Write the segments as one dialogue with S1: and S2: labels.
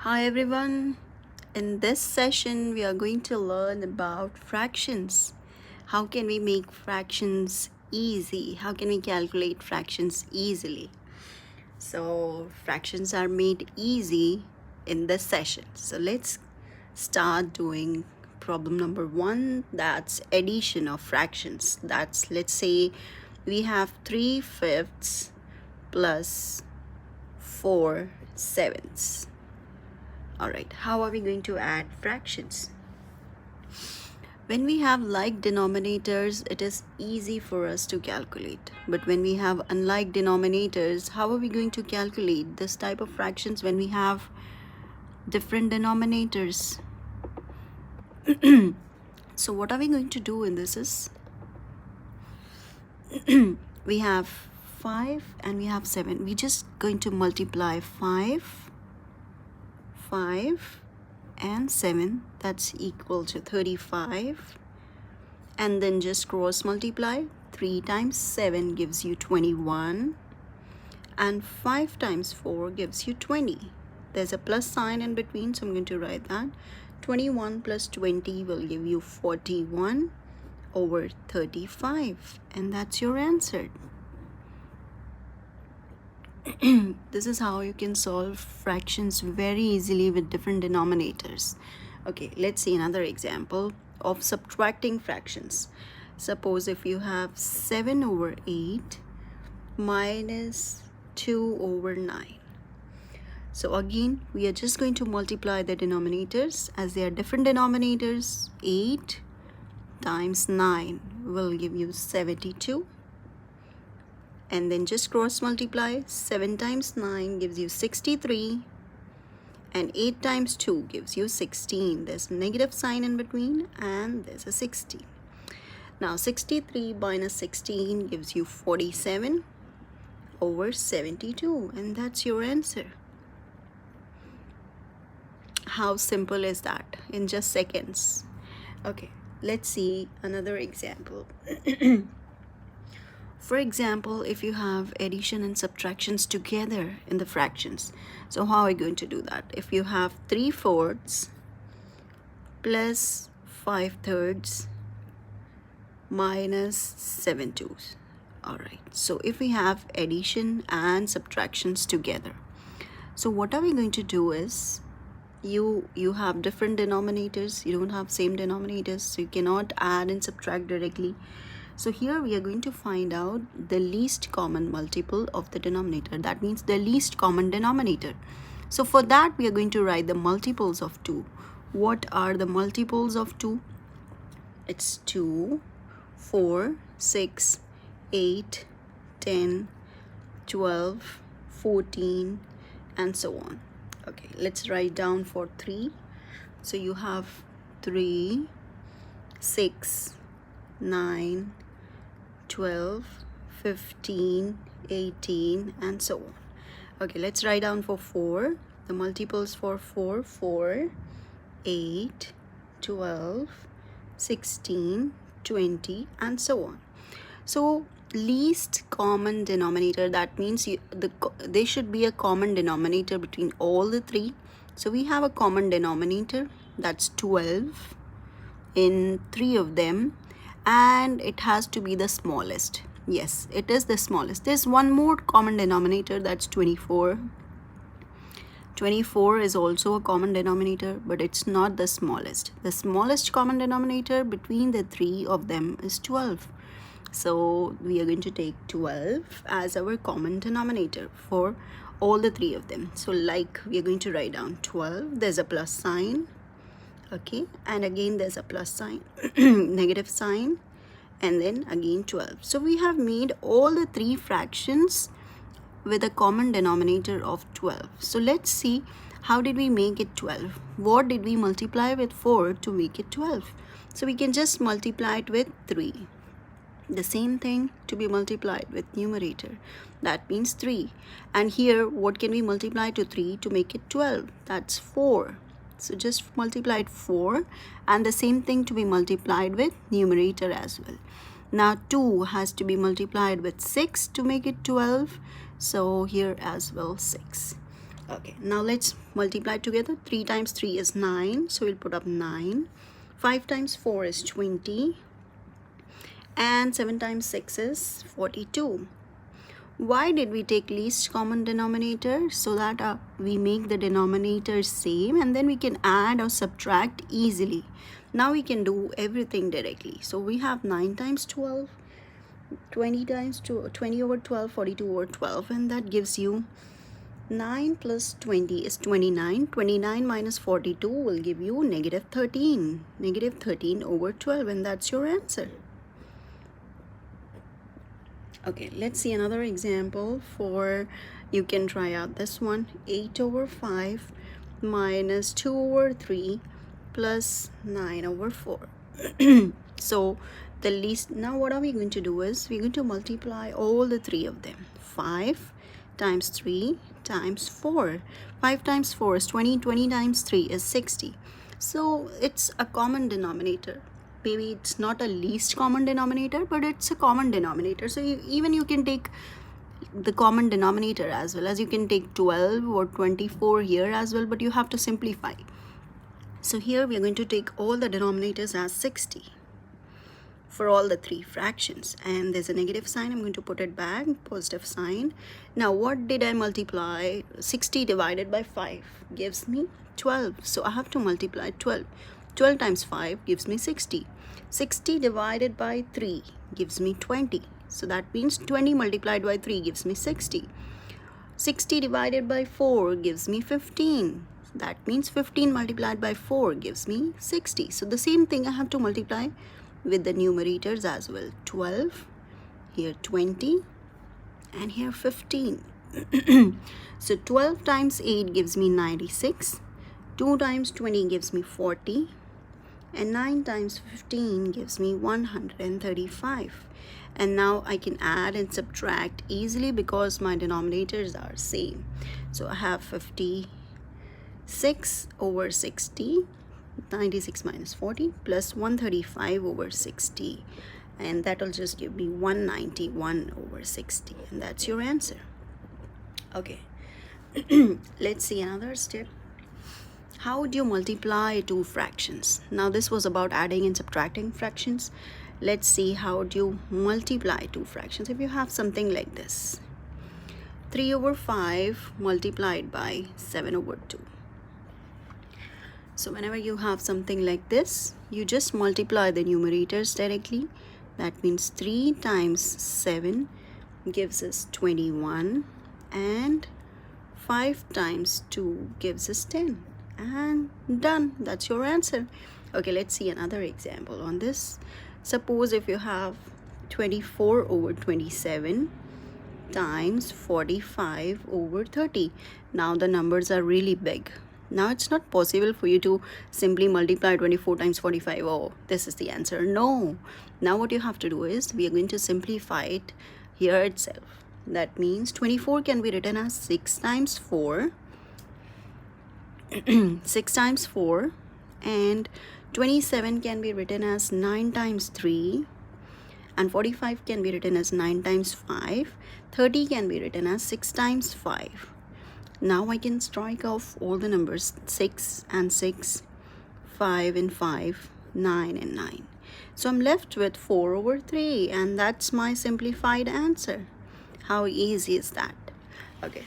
S1: Hi everyone. In this session, we are going to learn about fractions. How can we make fractions easy? How can we calculate fractions easily? So, fractions are made easy in this session. So, let's start doing problem number 1. That's addition of fractions. That's, let's say, we have 3/5 plus 4/7. Alright, how are we going to add fractions? When we have like denominators, it is easy for us to calculate. But when we have unlike denominators, how are we going to calculate this type of fractions when we have different denominators? So what are we going to do in this is, we have 5 and we have 7. We're just going to multiply 5 and 7, that's equal to 35, and then just cross multiply. 3 times 7 gives you 21, and 5 times 4 gives you 20. There's a plus sign in between, so I'm going to write that. 21 plus 20 will give you 41 over 35, and that's your answer. This is how you can solve fractions very easily with different denominators. Okay, let's see another example of subtracting fractions. Suppose if you have 7 over 8 minus 2 over 9. So again, we are just going to multiply the denominators as they are different denominators. 8 times 9 will give you 72. And then just cross multiply. 7 times 9 gives you 63, and 8 times 2 gives you 16. There's a negative sign in between, and there's a 16. Now 63 minus 16 gives you 47 over 72, and that's your answer. How simple is that? In just seconds. Okay, let's see another example. For example, if you have addition and subtractions together in the fractions, so how are you going to do that? If you have 3/4 plus 5/3 minus 7/2. Alright, so if we have addition and subtractions together, so what are we going to do is, you have different denominators, you don't have same denominators, so you cannot add and subtract directly. So here we are going to find out the least common multiple of the denominator. That means the least common denominator. So for that, we are going to write the multiples of 2. What are the multiples of 2? It's 2, 4, 6, 8, 10, 12, 14, and so on. Okay, let's write down for 3. So you have 3, 6, 9, 12, 15, 18, and so on. Okay, let's write down for 4. The multiples for 4, 4, 8, 12, 16, 20, and so on. So least common denominator, that means there should be a common denominator between all the 3. So we have a common denominator, that's 12 in 3 of them, and it has to be the smallest. Yes, it is the smallest. There's one more common denominator, that's 24. 24 is also a common denominator, but it's not the smallest. The smallest common denominator between the 3 of them is 12. So we are going to take 12 as our common denominator for all the 3 of them. So like, we are going to write down 12. There's a plus sign. Okay, and again there's a plus sign, negative sign, and then again 12. So we have made all the 3 fractions with a common denominator of 12. So let's see, how did we make it 12? What did we multiply with 4 to make it 12? So we can just multiply it with 3. The same thing to be multiplied with numerator, that means 3. And here, what can we multiply to 3 to make it 12? That's 4. So just multiply it 4, and the same thing to be multiplied with numerator as well. Now 2 has to be multiplied with 6 to make it 12. So here as well 6. Okay, now let's multiply together. 3 times 3 is 9, so we'll put up 9. 5 times 4 is 20, and 7 times 6 is 42. Why did we take least common denominator? So that we make the denominator same, and then we can add or subtract easily. Now we can do everything directly. So we have 9 times 12, 20 times 20 over 12, 42 over 12, and that gives you 9 plus 20 is 29. 29 minus 42 will give you negative 13. Negative 13 over 12, and that's your answer. Okay, let's see another example for, you can try out this one. 8 over 5 minus 2 over 3 plus 9 over 4. So the least, now what are we going to do is we're going to multiply all the three of them. 5 times 3 times 4. 5 times 4 is 20. 20 times 3 is 60. So it's a common denominator. Maybe it's not a least common denominator, but it's a common denominator. So even you can take the common denominator as well, as you can take 12 or 24 here as well, but you have to simplify. So here we are going to take all the denominators as 60 for all the three fractions, and there's a negative sign. I'm going to put it back, positive sign. Now what did I multiply? 60 divided by 5 gives me 12, so I have to multiply 12. 12 times 5 gives me 60. 60 divided by 3 gives me 20, so that means 20 multiplied by 3 gives me 60. 60 divided by 4 gives me 15. That means 15 multiplied by 4 gives me 60. So the same thing I have to multiply with the numerators as well. 12, here 20, and here 15. So 12 times 8 gives me 96. 2 times 20 gives me 40. And 9 times 15 gives me 135. And now I can add and subtract easily because my denominators are same. So I have 56 over 60, 96 minus 40, plus 135 over 60, and that will just give me 191 over 60, and that's your answer. Okay. Let's see another step. How do you multiply two fractions? Now this was about adding and subtracting fractions. Let's see how do you multiply two fractions. If you have something like this, 3 over 5 multiplied by 7 over 2. So whenever you have something like this, you just multiply the numerators directly. That means 3 times 7 gives us 21, and 5 times 2 gives us 10. And done. That's your answer. Okay, let's see another example on this. Suppose if you have 24 over 27 times 45 over 30. Now the numbers are really big. Now it's not possible for you to simply multiply 24 times 45. Oh, this is the answer. No. Now what you have to do is we are going to simplify it here itself. That means 24 can be written as 6 times 4. 6 times 4, and 27 can be written as 9 times 3, and 45 can be written as 9 times 5. 30 can be written as 6 times 5. Now I can strike off all the numbers, 6 and 6, 5 and 5, 9 and 9. So I'm left with 4 over 3, and that's my simplified answer. How easy is that? Okay.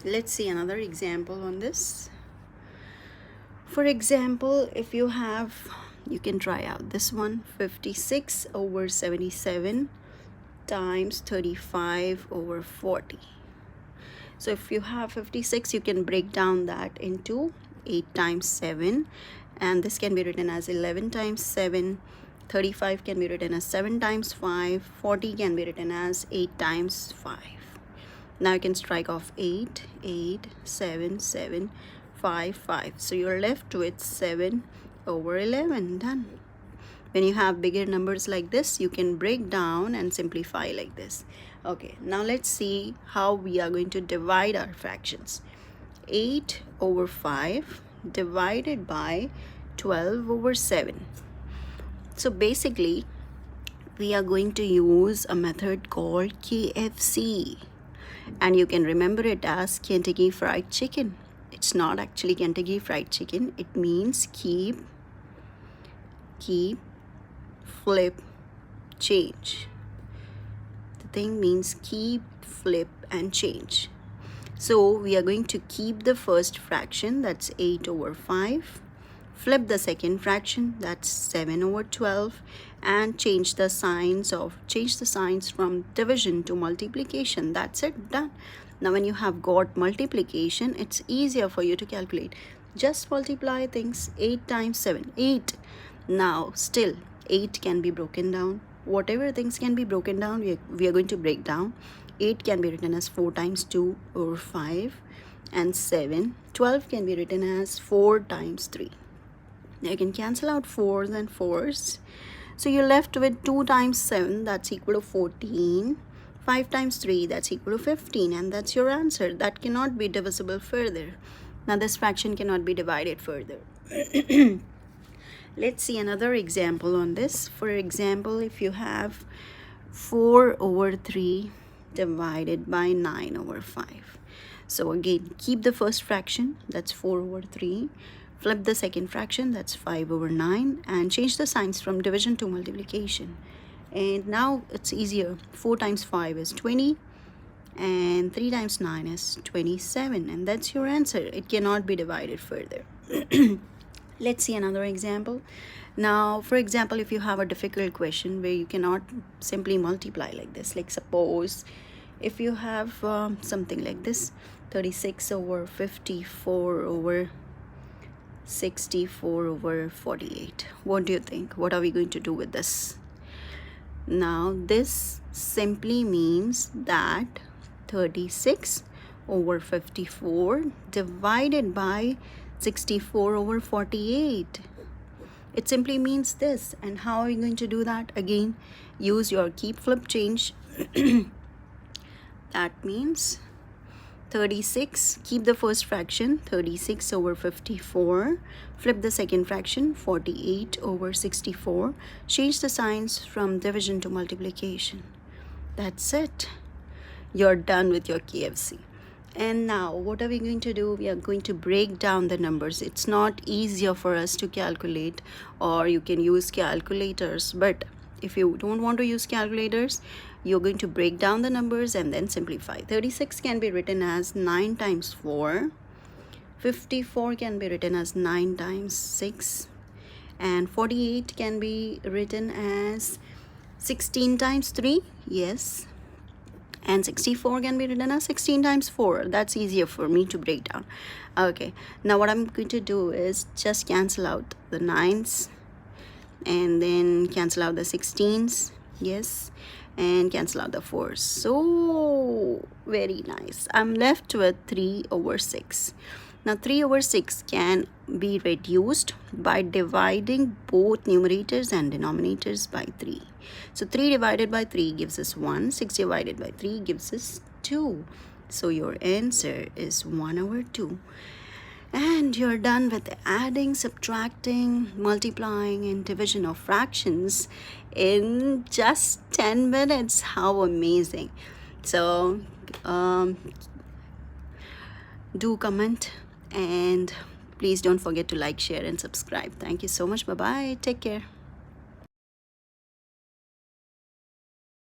S1: Let's see another example on this. For example, if you have, you can try out this one. 56 over 77 times 35 over 40. So if you have 56, you can break down that into 8 times 7, and this can be written as 11 times 7. 35 can be written as 7 times 5. 40 can be written as 8 times 5. Now you can strike off 8, 8, 7, 7, 5, 5. So you're left with 7 over 11. Done. When you have bigger numbers like this, you can break down and simplify like this. Okay, now let's see how we are going to divide our fractions. 8 over 5 divided by 12 over 7. So basically, we are going to use a method called KFC. and you can remember it as Kentucky Fried Chicken. It's not actually Kentucky Fried Chicken. It means keep, flip, change. The thing means keep, flip, and change. So we are going to keep the first fraction, that's 8/5. Flip the second fraction, that's 7/12, and change the signs from division to multiplication. That's it, done. Now when you have got multiplication, it's easier for you to calculate. Just multiply things. 8 times 7, 8. Now still 8 can be broken down. Whatever things can be broken down, we are going to break down. 8 can be written as 4 times 2 or 5, and 7. 12 can be written as 4 times 3. Now you can cancel out 4s and 4s. So you're left with 2 times 7, that's equal to 14. 5 times 3, that's equal to 15, and that's your answer. That cannot be divisible further. Now this fraction cannot be divided further. Let's see another example on this. For example, if you have 4/3 divided by 9/5. So again, keep the first fraction, that's 4/3. Flip the second fraction, that's 5/9, and change the signs from division to multiplication. And now it's easier. 4 times 5 is 20, and 3 times 9 is 27, and that's your answer. It cannot be divided further. Let's see another example. Now, for example, if you have a difficult question where you cannot simply multiply like this, like suppose if you have something like this, 36/54/64/48. What do you think? What are we going to do with this? Now, this simply means that 36/54 divided by 64/48. It simply means this. And how are you going to do that? Again, use your keep, flip, change. That means 36, keep the first fraction, 36/54. Flip the second fraction, 48/64. Change the signs from division to multiplication. That's it. You're done with your KFC. And now what are we going to do? We are going to break down the numbers. It's not easier for us to calculate, or you can use calculators, but if you don't want to use calculators, you're going to break down the numbers and then simplify. 36 can be written as 9 times 4. 54 can be written as 9 times 6. And 48 can be written as 16 times 3. Yes. And 64 can be written as 16 times 4. That's easier for me to break down. Okay. Now what I'm going to do is just cancel out the 9s. And then cancel out the 16s. Yes. And cancel out the 4s. So very nice. I'm left with 3/6. Now 3/6 can be reduced by dividing both numerators and denominators by 3. So 3 divided by 3 gives us 1. 6 divided by 3 gives us 2. So your answer is 1/2. And you're done with adding, subtracting, multiplying, and division of fractions in just 10 minutes. How amazing. So do comment, and please don't forget to like, share, and subscribe. Thank you so much. Bye-bye. Take care.